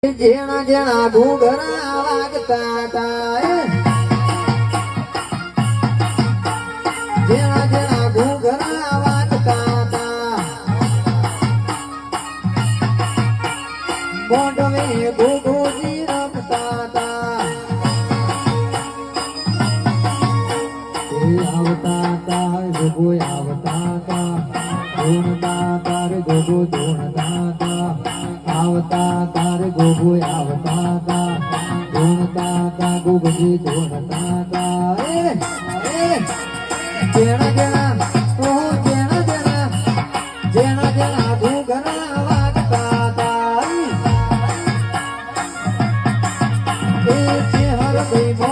જેણા જેણા ઘૂઘરા વાગતા તા જેણા જેણા ઘૂઘરા વાગતા તા મોઢવે ઘૂઘુજી રમતા તા આવતા તા ઘૂઘુ આવતા તા ધૂણતા તાર ઘૂઘુ ધૂણતા તા આવતા તાર ઘૂઘુ આવતા તા ધૂણતા તા ઘૂઘુજી ધૂણતા તા જેણા જેણા જેણા જેણા જેણા જેણા ઘૂઘરા વાગતા તા એ છે હર ભાઈ